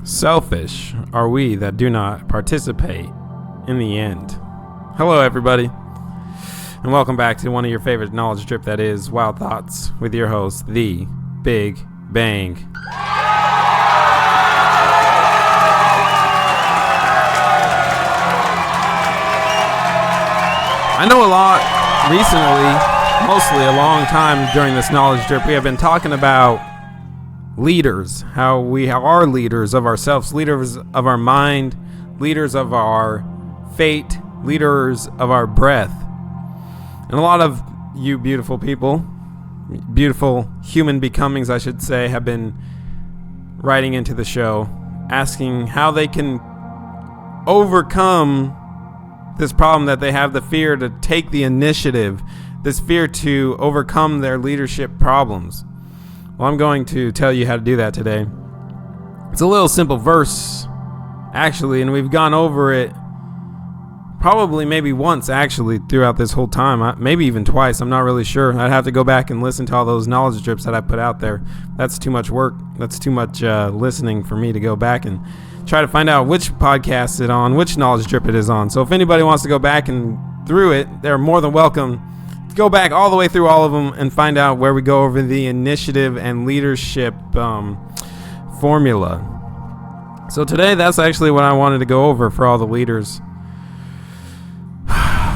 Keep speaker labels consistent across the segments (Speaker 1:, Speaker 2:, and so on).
Speaker 1: Selfish are we that do not participate in the end. Hello, everybody, and welcome back to one of your favorite knowledge drip, that is Wild Thoughts, with your host, The Big Bang. I know a lot recently, mostly a long time during this knowledge drip, we have been talking about leaders, how we are leaders of ourselves, leaders of our mind, leaders of our fate, leaders of our breath. And a lot of you beautiful people, beautiful human becomings, I should say, have been writing into the show, asking how they can overcome this problem that they have, the fear to take the initiative, this fear to overcome their leadership problems. Well, I'm going to tell you how to do that today. It's a little simple verse, actually, and we've gone over it probably maybe once, actually, throughout this whole time. Maybe even twice. I'm not really sure. I'd have to go back and listen to all those knowledge drips that I put out there. That's too much work. That's too much listening for me to go back and try to find out which podcast it's on, which knowledge drip it is on. So if anybody wants to go back and through it, they're more than welcome. Go back all the way through all of them and find out where we go over the initiative and leadership formula. So today, that's actually what I wanted to go over for all the leaders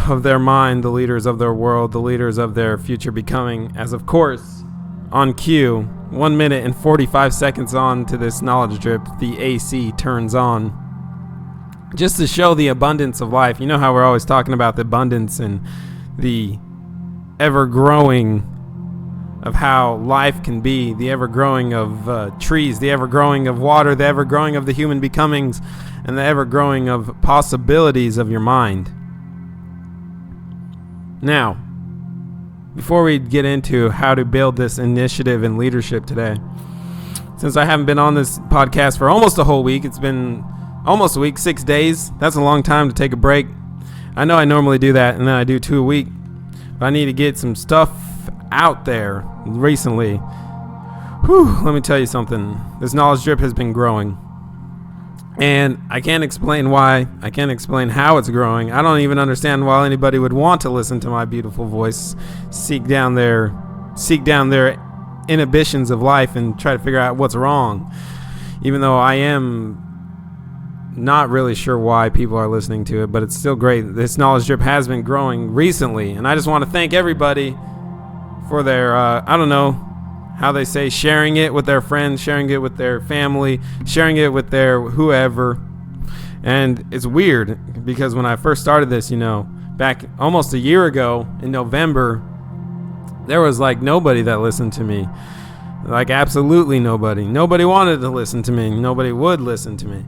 Speaker 1: of their mind, the leaders of their world, the leaders of their future becoming. As of course, on cue, 1 minute and 45 seconds on to this knowledge drip, the AC turns on. Just to show the abundance of life. You know how we're always talking about the abundance and the ever-growing of how life can be, the ever-growing of trees, the ever-growing of water, the ever-growing of the human becomings, and the ever-growing of possibilities of your mind. Now, before we get into how to build this initiative and leadership today, since I haven't been on this podcast for almost a whole week, it's been almost a week, 6 days. That's a long time to take a break. I know I normally do that, and then I do 2 a week. But I need to get some stuff out there recently. Let me tell you something. This knowledge drip has been growing. And I can't explain why. I can't explain how it's growing. I don't even understand why anybody would want to listen to my beautiful voice, seek down their inhibitions of life and try to figure out what's wrong. Even though I am not really sure why people are listening to it, but it's still great. This knowledge drip has been growing recently, and I just want to thank everybody for their I don't know how they say, sharing it with their friends, sharing it with their family, sharing it with their whoever. And it's weird because when I first started this, back almost a year ago in November, there was like nobody that listened to me. Like absolutely nobody. Nobody wanted to listen to me. Nobody would listen to me.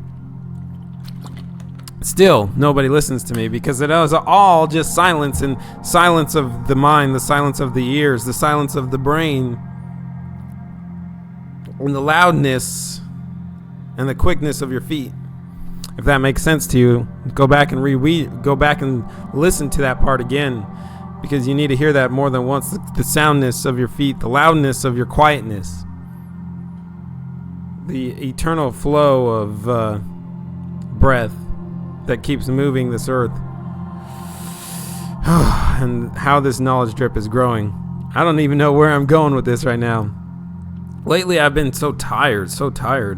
Speaker 1: Still, nobody listens to me because it is all just silence, and silence of the mind, the silence of the ears, the silence of the brain, and the loudness and the quickness of your feet. If that makes sense to you, go back and listen to that part again, because you need to hear that more than once. The soundness of your feet, the loudness of your quietness, the eternal flow of breath that keeps moving this earth. And how this knowledge drip is growing. I don't even know where I'm going with this right now. Lately I've been so tired.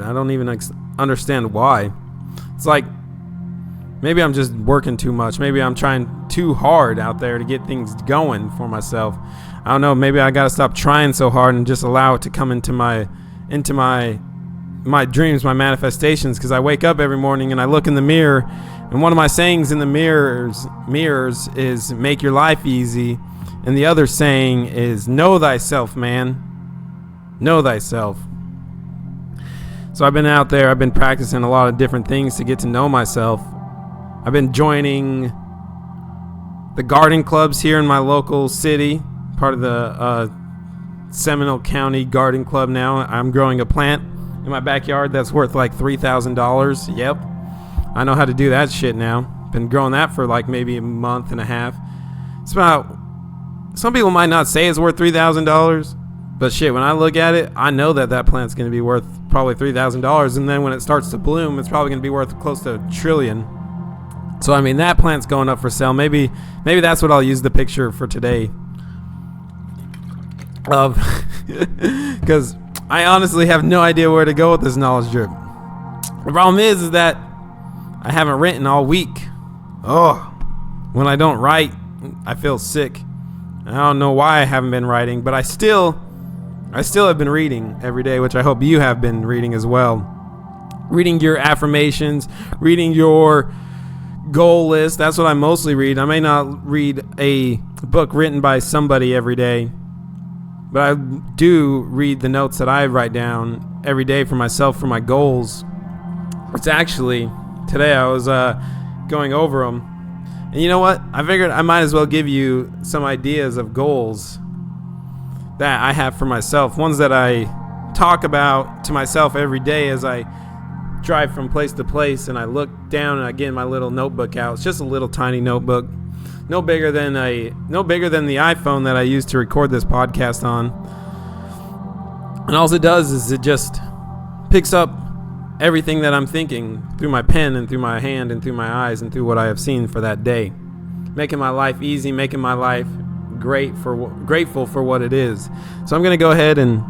Speaker 1: I don't even understand why. It's like maybe I'm just working too much. Maybe I'm trying too hard out there to get things going for myself. I don't know, maybe I gotta stop trying so hard and just allow it to come into my dreams, my manifestations, because I wake up every morning and I look in the mirror, and one of my sayings in the mirrors is make your life easy, and the other saying is know thyself, man. Know thyself. So I've been out there, I've been practicing a lot of different things to get to know myself. I've been joining the garden clubs here in my local city, part of the Seminole County Garden Club now. I'm growing a plant in my backyard that's worth like $3,000. Yep, I know how to do that shit now. Been growing that for like maybe a month and a half. It's about, some people might not say it's worth $3,000, but shit, when I look at it, I know that plant's going to be worth probably $3,000, and then when it starts to bloom, it's probably going to be worth close to $1 trillion. So I mean, that plant's going up for sale. Maybe that's what I'll use the picture for today of, because I honestly have no idea where to go with this knowledge drip. The problem is that I haven't written all week. When I don't write, I feel sick. I don't know why I haven't been writing, but I still have been reading every day, which I hope you have been reading as well. Reading your affirmations, reading your goal list. That's what I mostly read. I may not read a book written by somebody every day, but I do read the notes that I write down every day for myself, for my goals. It's actually, today I was going over them. And you know what? I figured I might as well give you some ideas of goals that I have for myself. Ones that I talk about to myself every day as I drive from place to place, and I look down and I get my little notebook out. It's just a little tiny notebook. No bigger than the iPhone that I use to record this podcast on. And all it does is it just picks up everything that I'm thinking through my pen and through my hand and through my eyes and through what I have seen for that day. Making my life easy, making my life grateful for what it is. So I'm going to go ahead and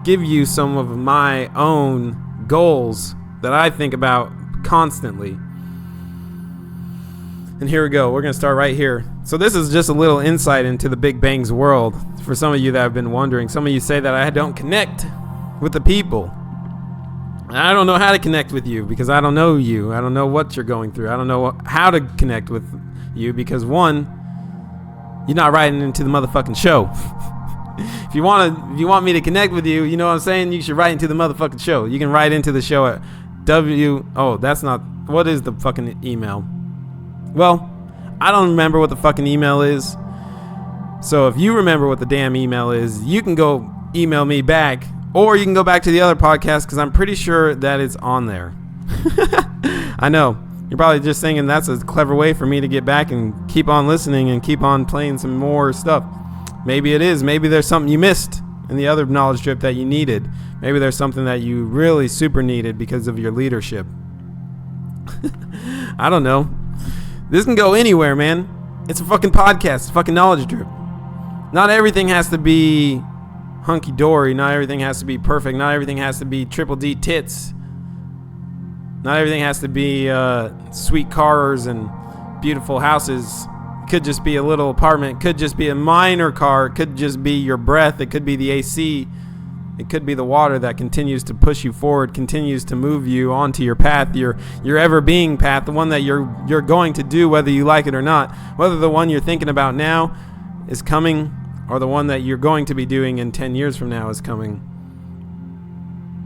Speaker 1: give you some of my own goals that I think about constantly. And here we go. We're going to start right here. So this is just a little insight into the Big Bang's world. For some of you that have been wondering, some of you say that I don't connect with the people. I don't know how to connect with you because I don't know you. I don't know what you're going through. I don't know how to connect with you because, one, you're not writing into the motherfucking show. If you want me to connect with you, you know what I'm saying? You should write into the motherfucking show. You can write into the show at what is the fucking email? Well, I don't remember what the fucking email is. So if you remember what the damn email is, you can go email me back. Or you can go back to the other podcast because I'm pretty sure that it's on there. I know. You're probably just thinking that's a clever way for me to get back and keep on listening and keep on playing some more stuff. Maybe it is. Maybe there's something you missed in the other knowledge drip that you needed. Maybe there's something that you really super needed because of your leadership. I don't know. This can go anywhere, man. It's a fucking podcast. It's a fucking knowledge drip. Not everything has to be hunky-dory. Not everything has to be perfect. Not everything has to be triple D tits. Not everything has to be sweet cars and beautiful houses. It could just be a little apartment. It could just be a minor car. It could just be your breath. It could be the AC. It could be the water that continues to push you forward, continues to move you onto your path, your ever-being path, the one that you're going to do whether you like it or not. Whether the one you're thinking about now is coming or the one that you're going to be doing in 10 years from now is coming.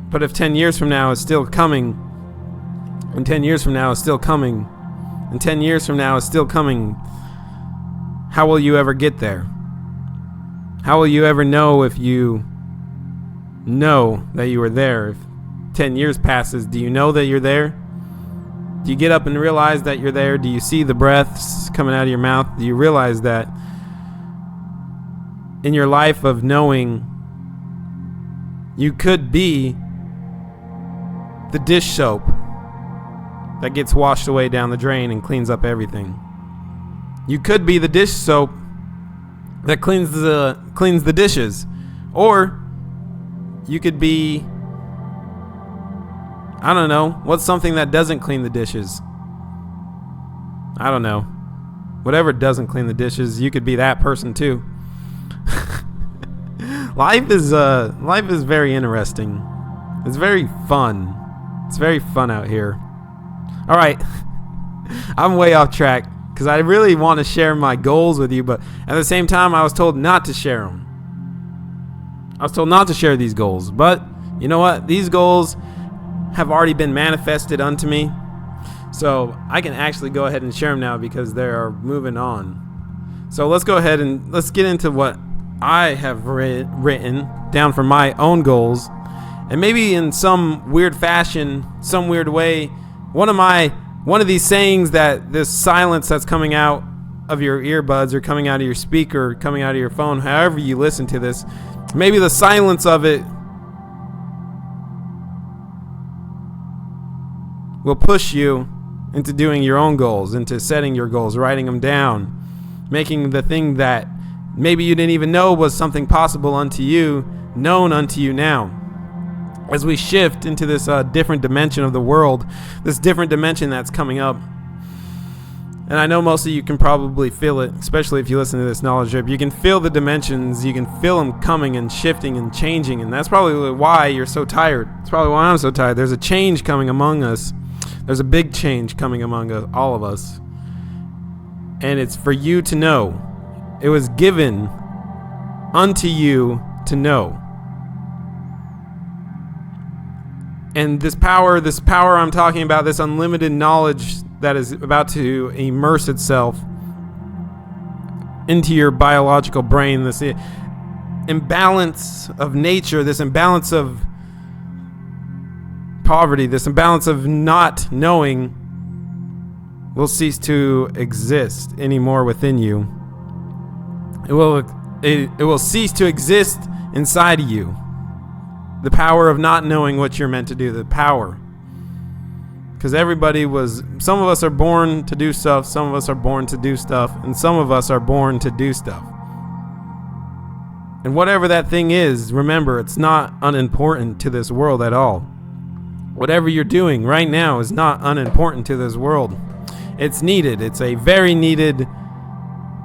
Speaker 1: But if 10 years from now is still coming, and 10 years from now is still coming, and 10 years from now is still coming, how will you ever get there? How will you ever know if you know that you were there? If 10 years passes, do you know that you're there? Do you get up and realize that you're there? Do you see the breaths coming out of your mouth? Do you realize that in your life of knowing you could be the dish soap that gets washed away down the drain and cleans up everything? You could be the dish soap that cleans the dishes. Or you could be, I don't know, what's something that doesn't clean the dishes? I don't know. Whatever doesn't clean the dishes, you could be that person too. Life is very interesting. It's very fun. It's very fun out here. All right. I'm way off track because I really want to share my goals with you, but at the same time, I was told not to share them. I was told not to share these goals, but you know what? These goals have already been manifested unto me, so I can actually go ahead and share them now because they are moving on. So let's go ahead and let's get into what I have written down for my own goals, and maybe in some weird fashion, some weird way, one of these sayings that this silence that's coming out of your earbuds or coming out of your speaker, coming out of your phone, however you listen to this, maybe the silence of it will push you into doing your own goals, into setting your goals, writing them down, making the thing that maybe you didn't even know was something possible unto you, known unto you now. As we shift into this different dimension of the world, this different dimension that's coming up. And I know most of you can probably feel it, especially if you listen to this knowledge drip. You can feel the dimensions, you can feel them coming and shifting and changing, and that's probably why you're so tired. It's probably why I'm so tired. There's a change coming among us. There's a big change coming among us, all of us. And it's for you to know. It was given unto you to know. And this power I'm talking about, this unlimited knowledge that is about to immerse itself into your biological brain, this imbalance of nature, this imbalance of poverty, this imbalance of not knowing will cease to exist anymore within you. It will cease to exist inside of you. The power of not knowing what you're meant to do, the power. Because some of us are born to do stuff, some of us are born to do stuff, and some of us are born to do stuff. And whatever that thing is, remember, it's not unimportant to this world at all. Whatever you're doing right now is not unimportant to this world. It's needed. It's a very needed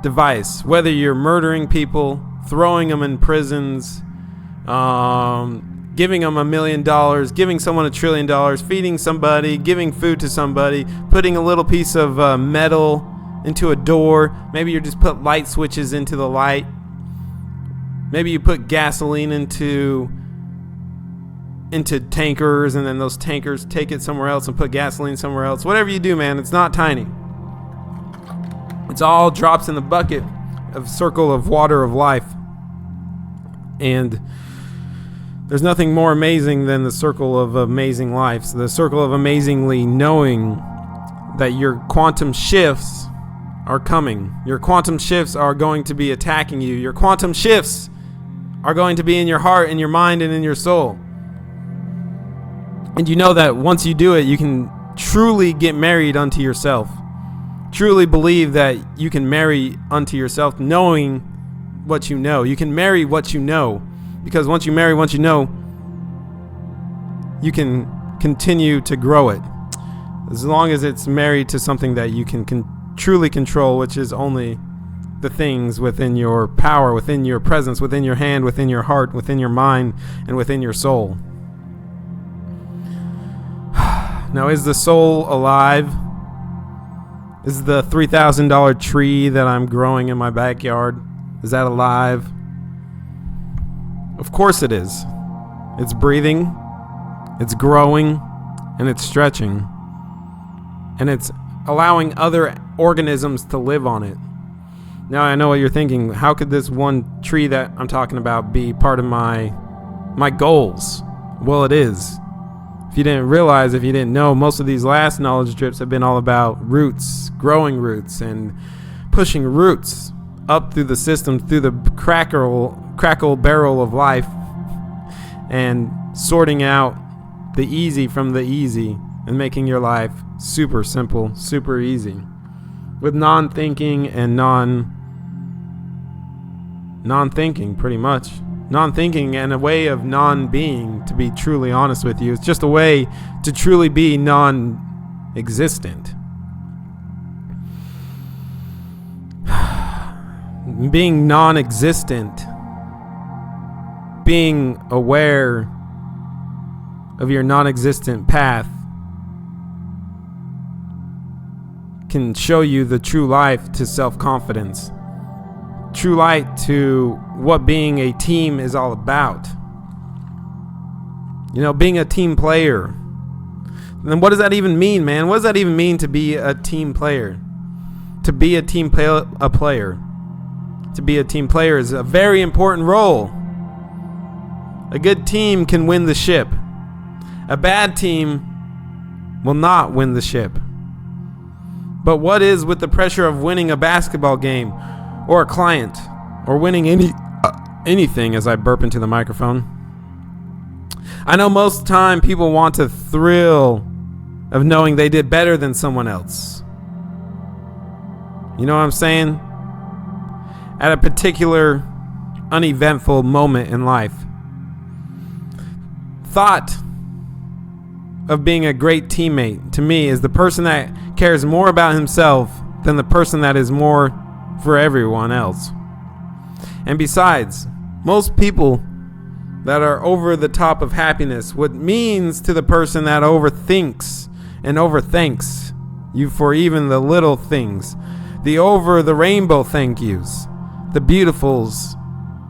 Speaker 1: device. Whether you're murdering people, throwing them in prisons, giving them $1 million, giving someone $1 trillion, feeding somebody, giving food to somebody, putting a little piece of metal into a door. Maybe you just put light switches into the light. Maybe you put gasoline into tankers, and then those tankers take it somewhere else and put gasoline somewhere else. Whatever you do, man, it's not tiny. It's all drops in the bucket of circle of water of life. And there's nothing more amazing than the circle of amazing lives, the circle of amazingly knowing that your quantum shifts are coming. Your quantum shifts are going to be attacking you. Your quantum shifts are going to be in your heart, in your mind, and in your soul. And you know that once you do it, you can truly get married unto yourself. Truly believe that you can marry unto yourself knowing what you know. You can marry what you know. Because once you marry what you know, you can continue to grow it. As long as it's married to something that you can truly control, which is only the things within your power, within your presence, within your hand, within your heart, within your mind, and within your soul. Now, is the soul alive? Is the $3,000 tree that I'm growing in my backyard, is that alive? Of course it is. It's breathing, it's growing, and it's stretching. And it's allowing other organisms to live on it. Now I know what you're thinking. How could this one tree that I'm talking about be part of my goals? Well, it is. If you didn't realize, if you didn't know, most of these last knowledge drips have been all about roots, growing roots, and pushing roots up through the system, through the crackle barrel of life, and sorting out the easy from the easy and making your life super simple, super easy, with non-thinking and non-thinking, pretty much. Non-thinking and a way of non-being, to be truly honest with you. It's just a way to truly be non-existent. Being non-existent, being aware of your non-existent path, can show you the true life to self-confidence. True light to what being a team is all about. You know, being a team player. And then what does that even mean, man? What does that even mean to be a team player? To be a team player. To be a team player is a very important role. A good team can win the ship. A bad team will not win the ship. But what is with the pressure of winning a basketball game, or a client, or winning anything, as I burp into the microphone? I know most of the time people want to thrill of knowing they did better than someone else. You know what I'm saying? At a particular uneventful moment in life. Thought of being a great teammate to me is the person that cares more about himself than the person that is more for everyone else. And besides, most people that are over the top of happiness, what means to the person that overthinks and overthanks you for even the little things, the over the rainbow thank yous, the beautifuls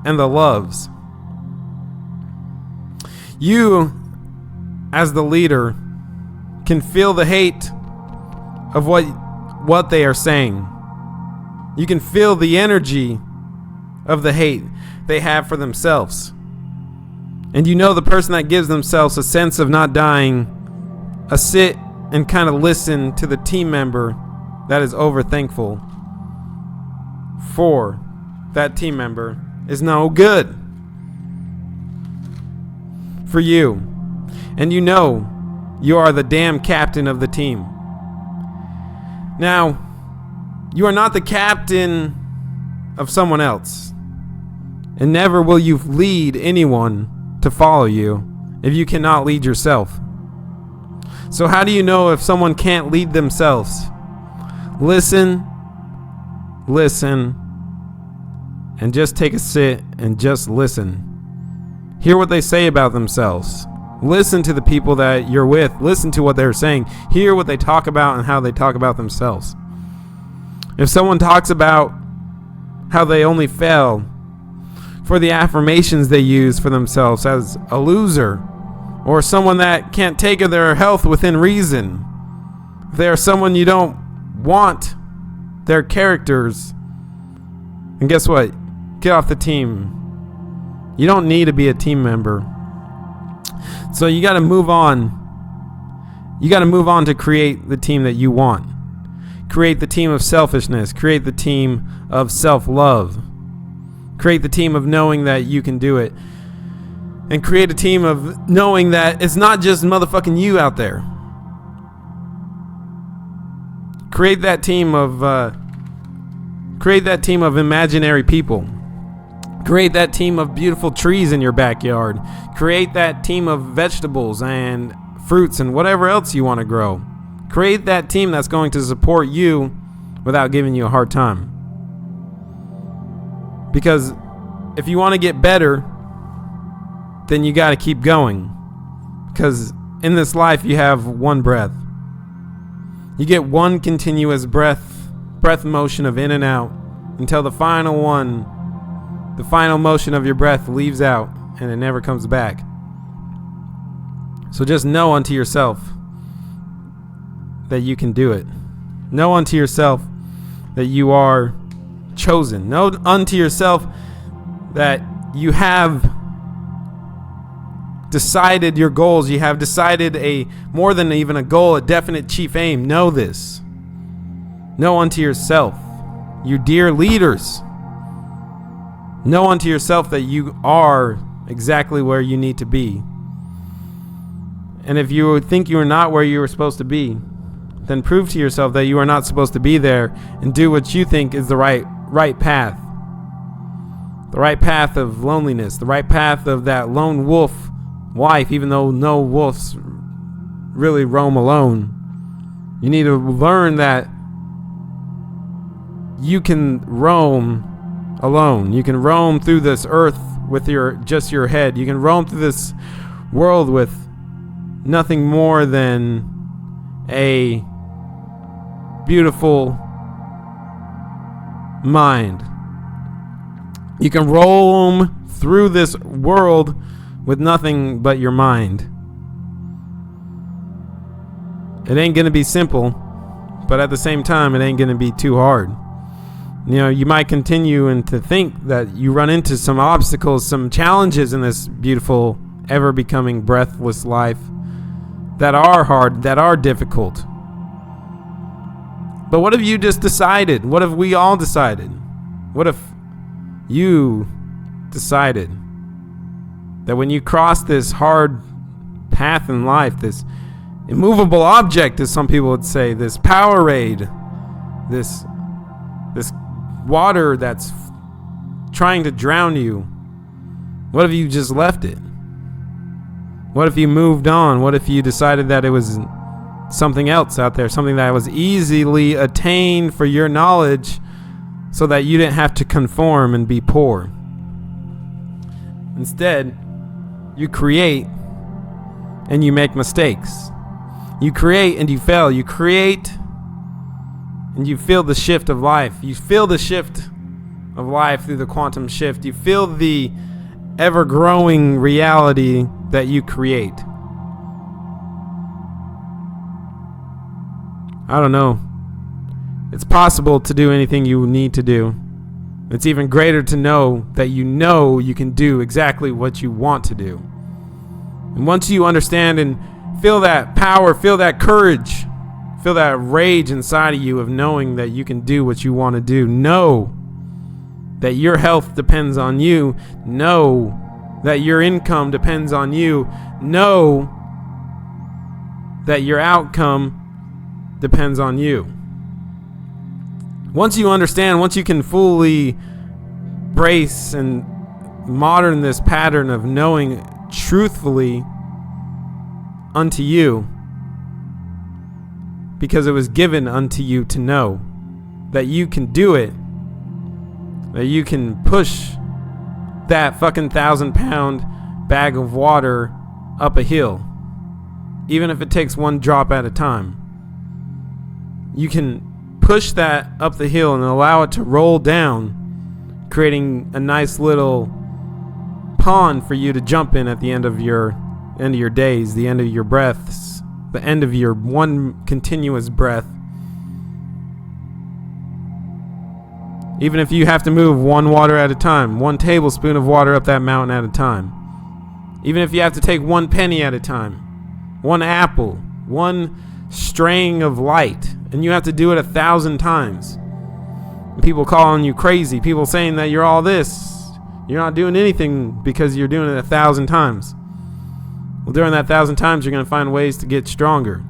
Speaker 1: and the loves. You, as the leader, can feel the hate of what they are saying. You can feel the energy of the hate they have for themselves. And you know the person that gives themselves a sense of not dying, a sit and kind of listen to the team member that is over thankful for that team member is no good for you. And you know you are the damn captain of the team. Now, you are not the captain of someone else. And never will you lead anyone to follow you if you cannot lead yourself. So how do you know if someone can't lead themselves? Listen, and just take a sit and just listen. Hear what they say about themselves. Listen to the people that you're with. Listen to what they're saying. Hear what they talk about and how they talk about themselves. If someone talks about how they only fail for the affirmations they use for themselves as a loser, or someone that can't take of their health within reason, if they are someone you don't want their characters, and guess what? Get off the team. You don't need to be a team member. So you got to move on. You got to move on to create the team that you want. Create the team of selfishness. Create the team of self-love. Create the team of knowing that you can do it. And create a team of knowing that it's not just motherfucking you out there. Create that team of imaginary people. Create that team of beautiful trees in your backyard. Create that team of vegetables and fruits and whatever else you want to grow. Create that team that's going to support you without giving you a hard time. Because if you want to get better, then you got to keep going. Because in this life you have one breath. You get one continuous breath motion of in and out until the final motion of your breath leaves out and it never comes back. So just know unto yourself that you can do it. Know unto yourself that you are chosen. Know unto yourself that you have decided your goals. You have decided a more than even a goal, a definite chief aim. Know this. Know unto yourself, you dear leaders. Know unto yourself that you are exactly where you need to be. And if you think you are not where you are supposed to be, then prove to yourself that you are not supposed to be there and do what you think is the right path. The right path of loneliness, the right path of that lone wolf life, even though no wolves really roam alone. You need to learn that you can roam alone. You can roam through this earth with just your head. You can roam through this world with nothing more than a beautiful mind. You can roam through this world with nothing but your mind. It ain't gonna be simple, but at the same time, it ain't gonna be too hard. You know, you might continue and to think that you run into some obstacles, some challenges in this beautiful, ever becoming breathless life that are hard, that are difficult. But what if you just decided? What if we all decided? What if you decided that when you cross this hard path in life, this immovable object, as some people would say, this Powerade, this water that's trying to drown you. What if you just left it? What if you moved on? What if you decided that it was something else out there, something that was easily attained for your knowledge, so that you didn't have to conform and be poor? Instead, you create and you make mistakes. You create and you fail. You create and you feel the shift of life. You feel the shift of life through the quantum shift. You feel the ever-growing reality that you create. I don't know. It's possible to do anything you need to do. It's even greater to know that you can do exactly what you want to do. And once you understand and feel that power, feel that courage, feel that rage inside of you of knowing that you can do what you want to do, know that your health depends on you, know that your income depends on you, know that your outcome depends on you. Once you understand, once you can fully brace and modern this pattern of knowing truthfully unto you, because it was given unto you to know that you can do it, that you can push that fucking 1,000-pound bag of water up a hill, even if it takes one drop at a time. You can push that up the hill and allow it to roll down, creating a nice little pond for you to jump in at the end of your days, the end of your breaths, the end of your one continuous breath. Even if you have to move one water at a time, 1 tablespoon of water up that mountain at a time. Even if you have to take 1 penny at a time, 1 apple, 1 straying of light, and you have to do it 1,000 times. People calling you crazy, people saying that you're all this, you're not doing anything because you're doing it 1,000 times. Well, during that 1,000 times, you're going to find ways to get stronger.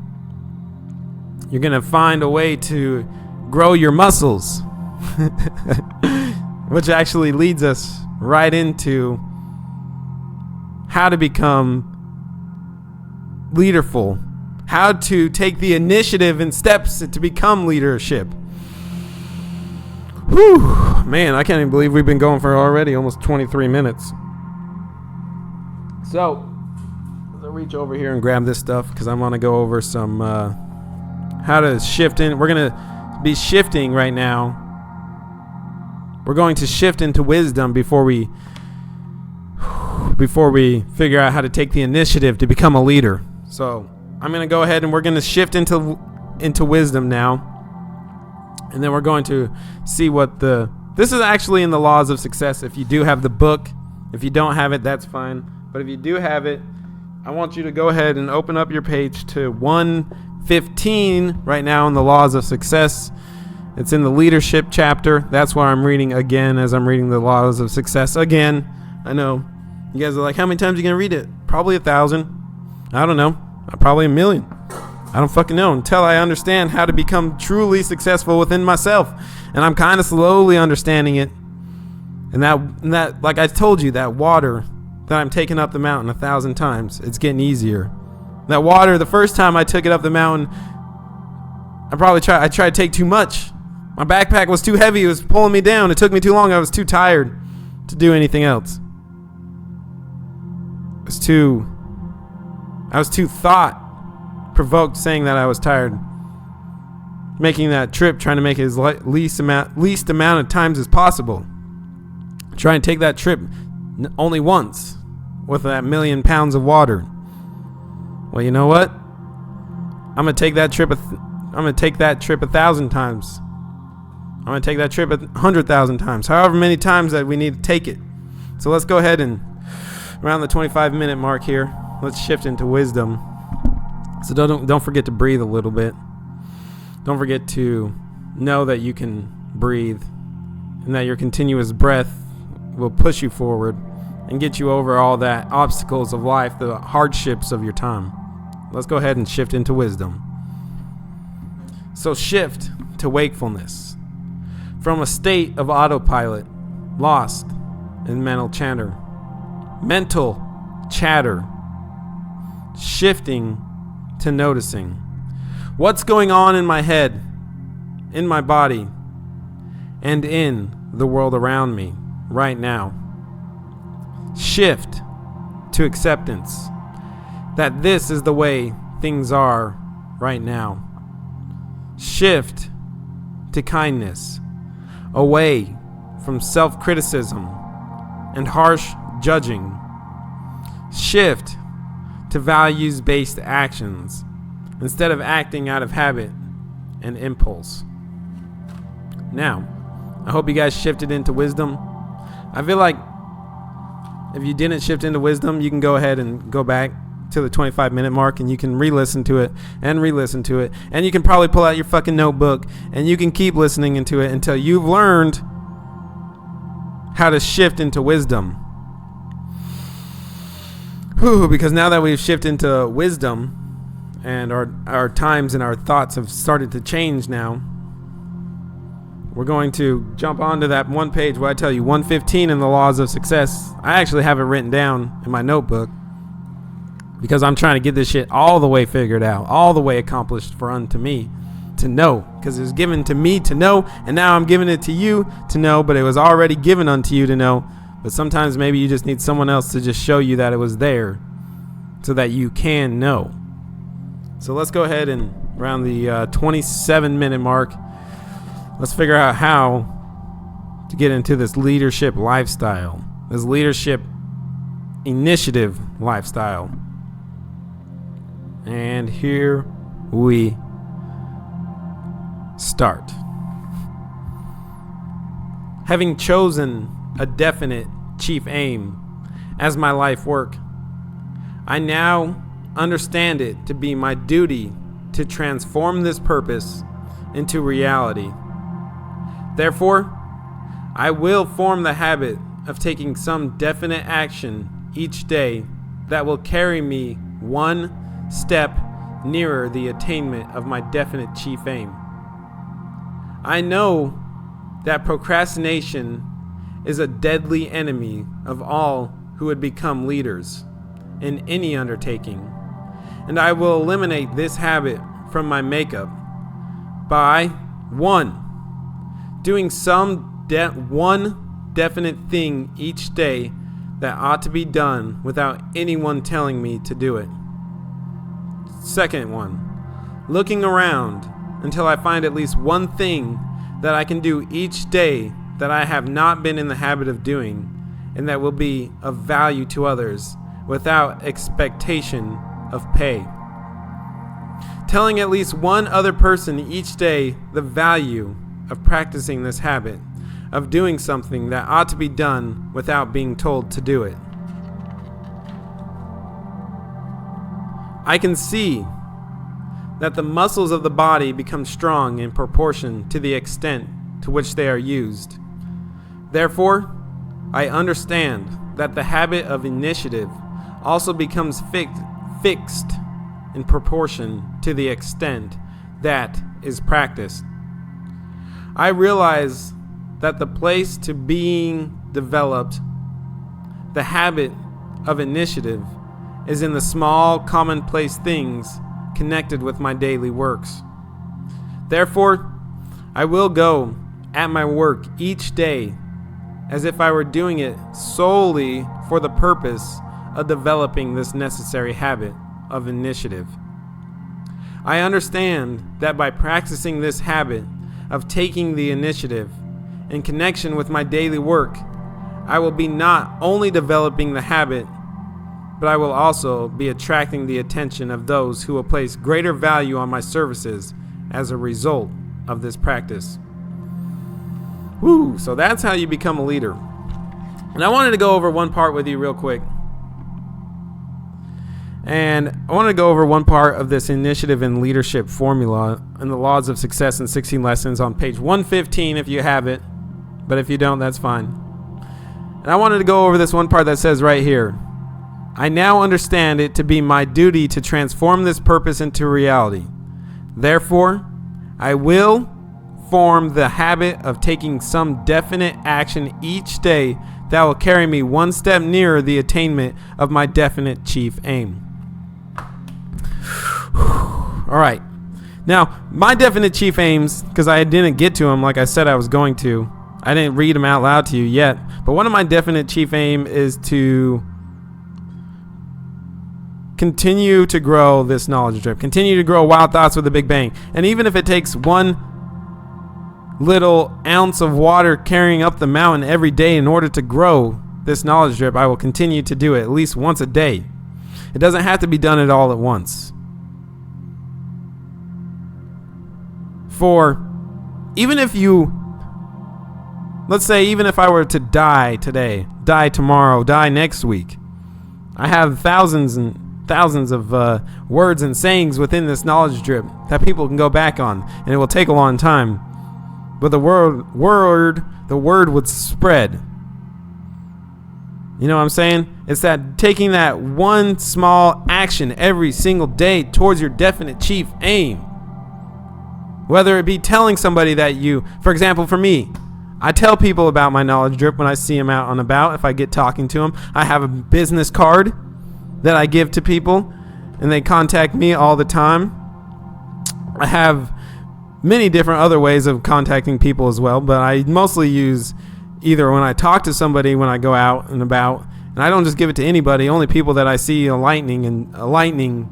Speaker 1: You're going to find a way to grow your muscles, which actually leads us right into how to become leaderful, how to take the initiative and steps to become leadership. Whew, man, I can't even believe we've been going for already almost 23 minutes. So, I'll reach over here and grab this stuff because I want to go over some how to shift in. We're going to be shifting right now. We're going to shift into wisdom before we figure out how to take the initiative to become a leader. So, I'm going to go ahead and we're going to shift into wisdom now. And then we're going to see what this is actually in the laws of success. If you do have the book, if you don't have it, that's fine. But if you do have it, I want you to go ahead and open up your page to 115 right now in the laws of success. It's in the leadership chapter. That's why I'm reading again as I'm reading the laws of success again. I know you guys are like, how many times are you going to read it? Probably 1,000. I don't know. Probably 1,000,000. I don't fucking know until I understand how to become truly successful within myself. And I'm kind of slowly understanding it. And that, like I told you, that water that I'm taking up the mountain 1,000 times, it's getting easier. That water, the first time I took it up the mountain, I tried to take too much. My backpack was too heavy. It was pulling me down. It took me too long. I was too tired to do anything else. I was too thought-provoked saying that I was tired. Making that trip, trying to make it as least amount of times as possible. Trying to take that trip only once with that 1,000,000 pounds of water. Well, you know what? I'm gonna take that trip 1,000 times. I'm gonna take that trip 100,000 times. However many times that we need to take it. So let's go ahead and around the 25-minute mark here. Let's shift into wisdom. So don't forget to breathe a little bit. Don't forget to know that you can breathe and that your continuous breath will push you forward and get you over all that obstacles of life, the hardships of your time. let's go ahead and shift into wisdom. So shift to wakefulness. From a state of autopilot, lost in mental chatter. Shifting to noticing. What's going on in my head, in my body, and in the world around me right now. Shift to acceptance that this is the way things are right now. Shift to kindness, away from self-criticism and harsh judging. Shift to values-based actions instead of acting out of habit and impulse. Now, I hope you guys shifted into wisdom. I feel like if you didn't shift into wisdom, you can go ahead and go back to the 25-minute mark and you can re-listen to it and re-listen to it. And you can probably pull out your fucking notebook and you can keep listening into it until you've learned how to shift into wisdom. Because now that we've shifted into wisdom and our times and our thoughts have started to change now, we're going to jump onto that one page where I tell you 115 in the laws of success. I actually have it written down in my notebook because I'm trying to get this shit all the way figured out, all the way accomplished for unto me to know, because it was given to me to know, and now I'm giving it to you to know, but it was already given unto you to know. But sometimes maybe you just need someone else to just show you that it was there so that you can know. So let's go ahead and around the 27-minute mark, let's figure out how to get into this leadership lifestyle, this leadership initiative lifestyle. And here we start. Having chosen a definite chief aim as my life work, I now understand it to be my duty to transform this purpose into reality. Therefore, I will form the habit of taking some definite action each day that will carry me one step nearer the attainment of my definite chief aim. I know that procrastination is a deadly enemy of all who would become leaders in any undertaking, and I will eliminate this habit from my makeup by 1. Doing one definite thing each day that ought to be done without anyone telling me to do it. Second one, looking around until I find at least one thing that I can do each day that I have not been in the habit of doing and that will be of value to others without expectation of pay. Telling at least one other person each day the value of practicing this habit of doing something that ought to be done without being told to do it. I can see that the muscles of the body become strong in proportion to the extent to which they are used. Therefore, I understand that the habit of initiative also becomes fixed in proportion to the extent that is practiced. I realize that the place to being developed, the habit of initiative, is in the small, commonplace things connected with my daily works. Therefore, I will go at my work each day as if I were doing it solely for the purpose of developing this necessary habit of initiative. I understand that by practicing this habit of taking the initiative in connection with my daily work, I will be not only developing the habit, but I will also be attracting the attention of those who will place greater value on my services as a result of this practice. So that's how you become a leader. And I wanted to go over one part with you real quick. And I want to go over one part of this initiative and leadership formula and the laws of success in 16 lessons on page 115 if you have it. But if you don't, that's fine. And I wanted to go over this one part that says right here, I now understand it to be my duty to transform this purpose into reality. Therefore, I will form the habit of taking some definite action each day that will carry me one step nearer the attainment of my definite chief aim. All right. Now, my definite chief aims, because I didn't get to them like I said I was going to. I didn't read them out loud to you yet. But one of my definite chief aim is to continue to grow this knowledge drip. Continue to grow Wild Thoughts with a Big Bang. And even if it takes one little ounce of water carrying up the mountain every day in order to grow this knowledge drip, I will continue to do it at least once a day. It doesn't have to be done it all at once. For even if you, let's say, even if I were to die today, die tomorrow, die next week, I have thousands and thousands of words and sayings within this knowledge drip that people can go back on, and it will take a long time. But the word would spread. You know what I'm saying? It's that taking that one small action every single day towards your definite chief aim. Whether it be telling somebody that you, for example, for me, I tell people about my knowledge drip when I see them out and about. If I get talking to them, I have a business card that I give to people, and they contact me all the time. I have many different other ways of contacting people as well, but I mostly use either when I talk to somebody when I go out and about, and I don't just give it to anybody, only people that I see enlightening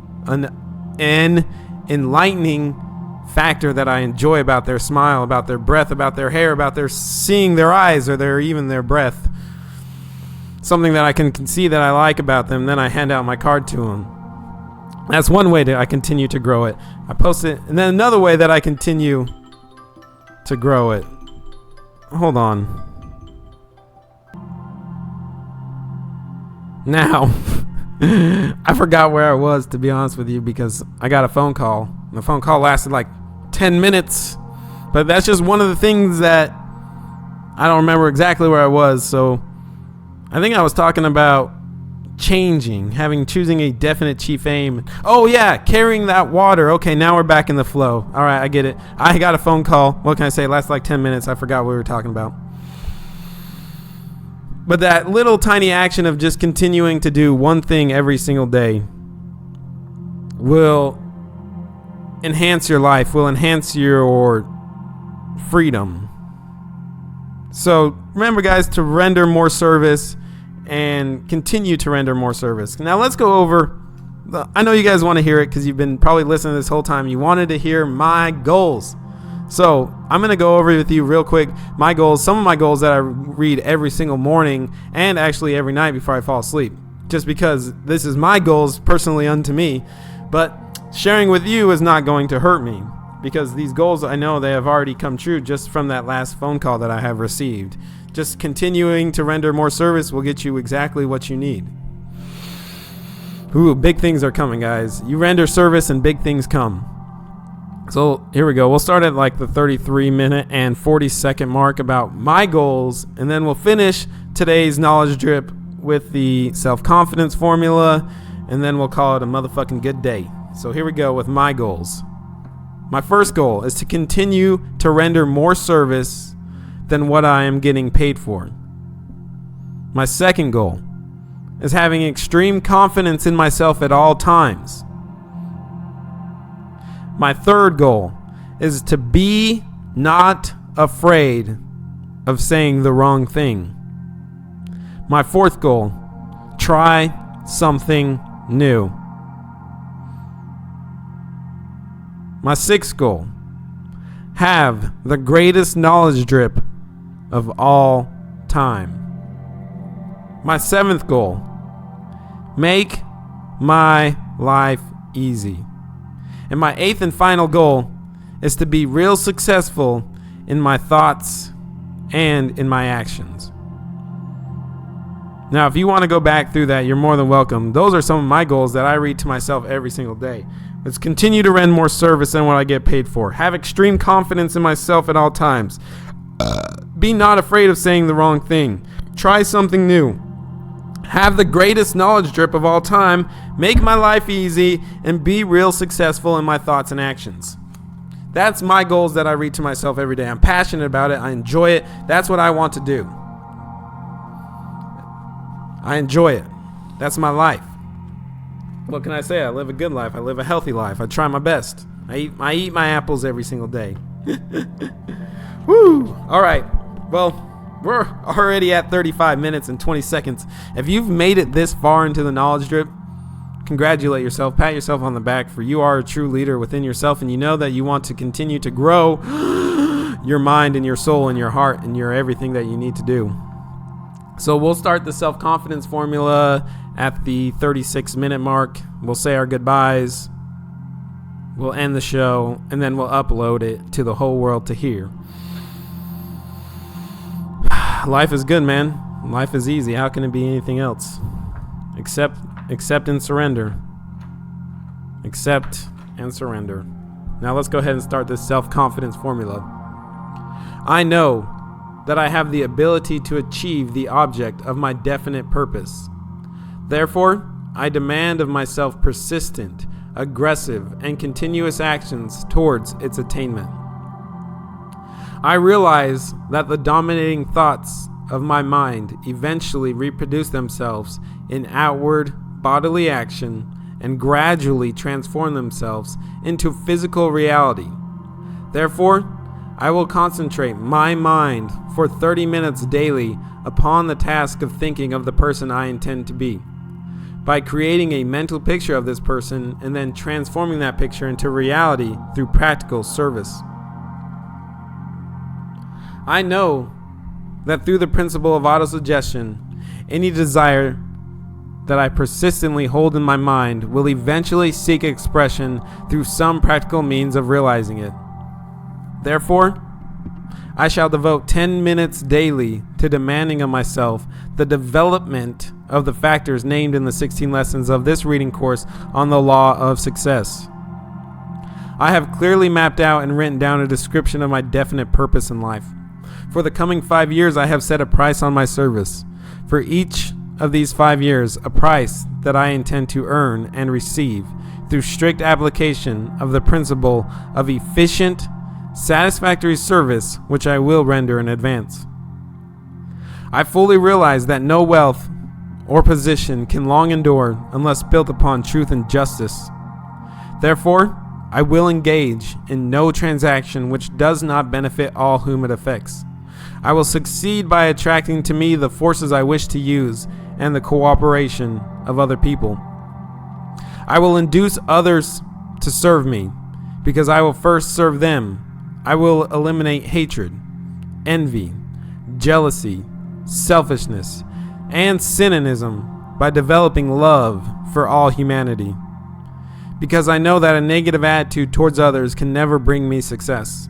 Speaker 1: factor that I enjoy about their smile, about their breath, about their hair, about their seeing their eyes, or even their breath. Something that I can see that I like about them, then I hand out my card to them. That's one way that I continue to grow it. I post it, and then another way that I continue to grow it. Hold on. Now, I forgot where I was, to be honest with you, because I got a phone call. The phone call lasted like 10 minutes, but that's just one of the things that I don't remember exactly where I was. So I think I was talking about choosing a definite chief aim. Oh yeah, carrying that water. Okay, now we're back in the flow. All right, I get it. I got a phone call. What can I say? It lasted like 10 minutes. I forgot what we were talking about. But that little tiny action of just continuing to do one thing every single day will enhance your life, will enhance your freedom. So remember, guys, to render more service and continue to render more service. Now let's go over, I know you guys want to hear it because you've been probably listening this whole time. You wanted to hear my goals. So I'm going to go over with you real quick my goals, some of my goals that I read every single morning and actually every night before I fall asleep, just because this is my goals personally unto me. But sharing with you is not going to hurt me, because these goals, I know they have already come true just from that last phone call that I have received. Just continuing to render more service will get you exactly what you need. Ooh, big things are coming, guys. You render service and big things come. So here we go. We'll start at like the 33-minute and 40-second mark about my goals, and then we'll finish today's knowledge drip with the self-confidence formula, and then we'll call it a motherfucking good day. So here we go with my goals. My first goal is to continue to render more service than what I am getting paid for. My second goal is having extreme confidence in myself at all times. My third goal is to be not afraid of saying the wrong thing. My fourth goal, try something new. My sixth goal, have the greatest knowledge drip of all time. My seventh goal, make my life easy. And my eighth and final goal is to be real successful in my thoughts and in my actions. Now, if you want to go back through that, you're more than welcome. Those are some of my goals that I read to myself every single day. Let's continue to render more service than what I get paid for. Have extreme confidence in myself at all times. Be not afraid of saying the wrong thing. Try something new. have the greatest knowledge drip of all time, make my life easy, and be real successful in my thoughts and actions. That's my goals that I read to myself every day. I'm passionate about it. I enjoy it. That's what I want to do. I enjoy it. That's my life. What can I say? I live a good life. I live a healthy life. I try my best. I eat my apples every single day. Woo! All right. Well, we're already at 35 minutes and 20 seconds. If you've made it this far into the knowledge drip, congratulate yourself. Pat yourself on the back, for you are a true leader within yourself, and you know that you want to continue to grow your mind and your soul and your heart and your everything that you need to do. So we'll start the self-confidence formula at the 36-minute mark. We'll say our goodbyes. We'll end the show, and then we'll upload it to the whole world to hear. Life is good, man. Life is easy. How can it be anything else? Accept and surrender. Accept and surrender. Now let's go ahead and start this self-confidence formula. I know that I have the ability to achieve the object of my definite purpose. Therefore, I demand of myself persistent, aggressive, and continuous actions towards its attainment. I realize that the dominating thoughts of my mind eventually reproduce themselves in outward bodily action and gradually transform themselves into physical reality. Therefore, I will concentrate my mind for 30 minutes daily upon the task of thinking of the person I intend to be, by creating a mental picture of this person and then transforming that picture into reality through practical service. I know that through the principle of autosuggestion, any desire that I persistently hold in my mind will eventually seek expression through some practical means of realizing it. Therefore, I shall devote 10 minutes daily to demanding of myself the development of the factors named in the 16 lessons of this reading course on the law of success. I have clearly mapped out and written down a description of my definite purpose in life. For the coming 5 years, I have set a price on my service. For each of these 5 years, a price that I intend to earn and receive through strict application of the principle of efficient, satisfactory service, which I will render in advance. I fully realize that no wealth or position can long endure unless built upon truth and justice. Therefore, I will engage in no transaction which does not benefit all whom it affects. I will succeed by attracting to me the forces I wish to use and the cooperation of other people. I will induce others to serve me because I will first serve them. I will eliminate hatred, envy, jealousy, selfishness, and cynicism by developing love for all humanity. Because I know that a negative attitude towards others can never bring me success.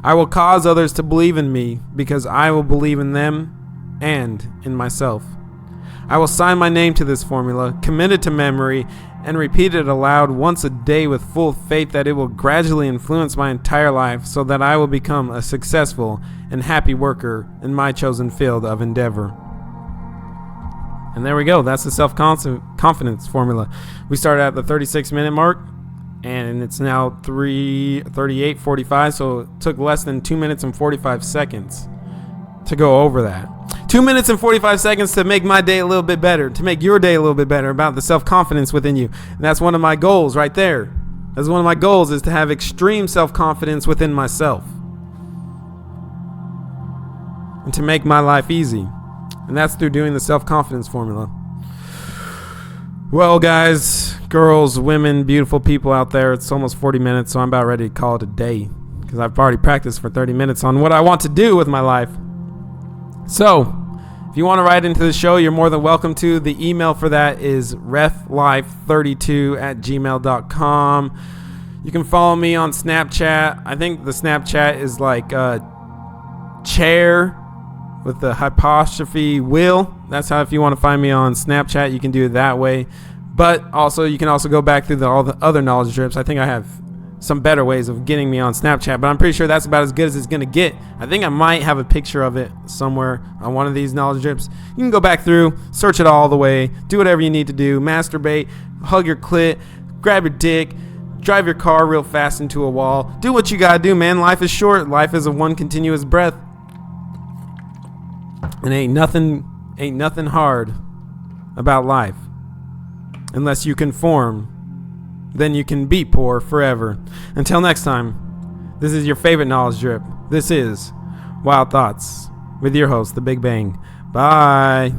Speaker 1: I will cause others to believe in me because I will believe in them and in myself. I will sign my name to this formula, commit it to memory, and repeat it aloud once a day with full faith that it will gradually influence my entire life so that I will become a successful and happy worker in my chosen field of endeavor. And there we go. That's the self-confidence formula. We started at the 36-minute mark, and it's now 38:45, so it took less than 2 minutes and 45 seconds to go over that. 2 minutes and 45 seconds to make my day a little bit better, to make your day a little bit better about the self-confidence within you. And that's one of my goals right there. That's one of my goals, is to have extreme self-confidence within myself and to make my life easy. And that's through doing the self-confidence formula. Well, guys, girls, women, beautiful people out there, it's almost 40 minutes, so I'm about ready to call it a day because I've already practiced for 30 minutes on what I want to do with my life. So, if you want to write into the show, you're more than welcome to. The email for that is reflife32@gmail.com. You can follow me on Snapchat. I think the Snapchat is like chair with the apostrophe will. That's how, if you want to find me on Snapchat, you can do it that way. But also, you can also go back through all the other knowledge drips. I think I have some better ways of getting me on Snapchat, but I'm pretty sure that's about as good as it's gonna get. I think I might have a picture of it somewhere on one of these knowledge drips. You can go back through, search it all the way, do whatever you need to do, masturbate, hug your clit, grab your dick, drive your car real fast into a wall. Do what you gotta do, man. Life is short. Life is a one continuous breath. And ain't nothing hard about life. Unless you conform, then you can be poor forever. Until next time, this is your favorite knowledge drip. This is Wild Thoughts with your host, The Big Bang. Bye.